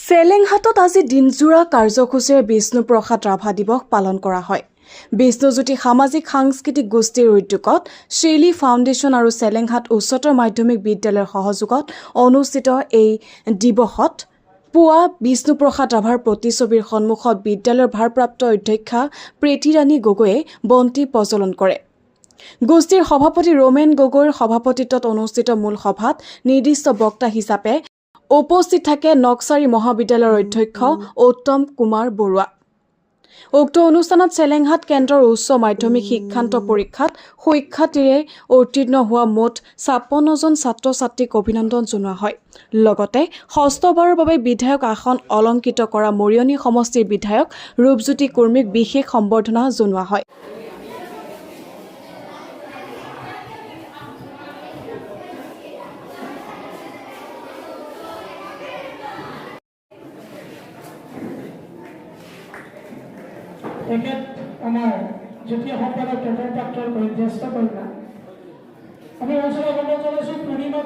চেলেংহাটত আজি দিনজোৰা কাৰ্যসূচীৰে বিষ্ণুপ্ৰসাদ ৰাভা দিৱস পালন কৰা হয়। বিষ্ণুজ্যোতি সামাজিক সাংস্কৃতিক গোষ্ঠীৰ উদ্যোগত শ্বেইলী ফাউণ্ডেশ্যন আৰু চেলেংহাট উচ্চতৰ মাধ্যমিক বিদ্যালয়ৰ সহযোগত অনুষ্ঠিত এই দিৱসত পুৱা বিষ্ণুপ্ৰসাদ ৰাভাৰ প্ৰতিছবিৰ সন্মুখত বিদ্যালয়ৰ ভাৰপ্ৰাপ্ত অধ্যক্ষা প্ৰীতিৰাণী গগৈয়ে বন্তি প্ৰজ্বলন কৰে। গোষ্ঠীৰ সভাপতি ৰোমেন গগৈৰ সভাপতিত্বত অনুষ্ঠিত মূল সভাত নিৰ্দিষ্ট বক্তা হিচাপে উপস্থিত থাকে নকচাৰী মহাবিদ্যালয়ৰ অধ্যক্ষ উত্তম কুমাৰ বৰুৱা। উক্ত অনুষ্ঠানত চেলেংহাট কেন্দ্ৰৰ উচ্চ মাধ্যমিক শিক্ষান্ত পৰীক্ষাত সুখ্যাতিৰে উত্তীৰ্ণ হোৱা মুঠ ৫৬জন ছাত্ৰ ছাত্ৰীক অভিনন্দন জনোৱা হয়। লগতে ষষ্ঠবাৰৰ বাবে বিধায়ক আসন অলংকৃত কৰা মৰিয়নি সমষ্টিৰ বিধায়ক ৰূপজ্যোতি কুৰ্মীক বিশেষ সম্বৰ্ধনা জনোৱা হয়। তেখেত আমাৰ যুটীয়া সম্পাদক তথা প্ৰাক্তন জ্যেষ্ঠ কন্যা আমি অঞ্চলৰ বন্ধন জনাইছোঁ পূৰ্ণিমা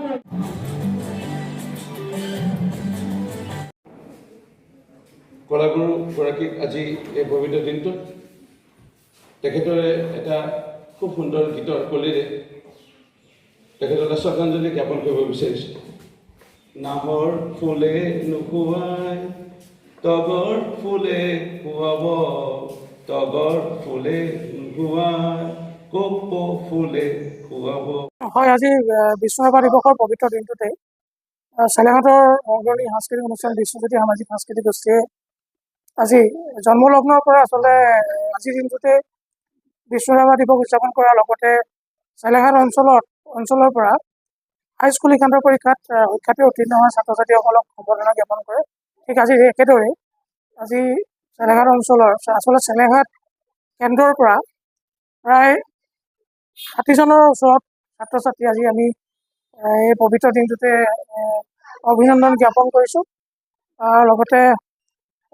কলাগুৰুগৰাকীক আজি এই পবিত্ৰ দিনটোত তেখেতৰে এটা খুব সুন্দৰ গীতৰ কলিৰে তেখেতলৈ শ্ৰদ্ধাঞ্জলি জ্ঞাপন কৰিব বিচাৰিছোঁ। নাহৰ ফুলে নুশুৱাই তগৰ ফুলে শুৱাব, তগৰ ফুলে নুশুৱাই কপৌ ফুলে শুৱাব। হয়, আজি বিশ্ব ৰাভা দিৱসৰ পবিত্ৰ দিনটোতে চেলেংহাটৰ অগ্ৰণী সাংস্কৃতিক অনুষ্ঠান বিষ্ণুজ্যোতি সামাজিক সাংস্কৃতিক গোষ্ঠীয়ে আজি জন্মলগ্নৰ পৰা আচলতে আজিৰ দিনটোতে বিশ্ব ৰাভা দিৱস উদযাপন কৰাৰ লগতে চেলেংহাট অঞ্চলৰ পৰা হাইস্কুল শিক্ষান্ত পৰীক্ষাত সুখ্যাতি উত্তীৰ্ণ হোৱা ছাত্ৰ ছাত্ৰীসকলক সম্বৰ্ধনা জ্ঞাপন কৰে। ঠিক আজি একেদৰে আজি চেলেংহাট অঞ্চলৰ আচলতে চেলেংহাট কেন্দ্ৰৰ পৰা প্ৰায় ৬০জনৰ ওচৰত ছাত্ৰ ছাত্ৰী আজি আমি এই পবিত্ৰ দিনটোতে অভিনন্দন জ্ঞাপন কৰিছোঁ। লগতে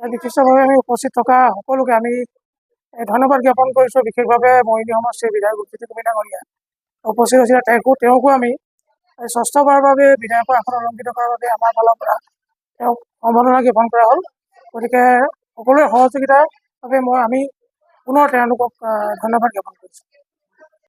বিশিষ্টভাৱে আমি উপস্থিত থকা সকলোকে আমি ধন্যবাদ জ্ঞাপন কৰিছোঁ। বিশেষভাৱে মৰিয়নি সমষ্টিৰ বিধায়ক ৰূপজ্যোতি কুৰ্মী ডাঙৰীয়া উপস্থিত হৈছিলে, তেওঁকো আমি ষষ্ঠবাৰৰ বাবে বিধায়কৰ আসন অলংকৃত কৰাৰ বাবে আমাৰ ফালৰ পৰা তেওঁক সম্বৰ্ধনা জ্ঞাপন কৰা হ'ল। গতিকে সকলোৰে সহযোগিতাৰ বাবে আমি পুনৰ তেওঁলোকক ধন্যবাদ জ্ঞাপন কৰিছোঁ।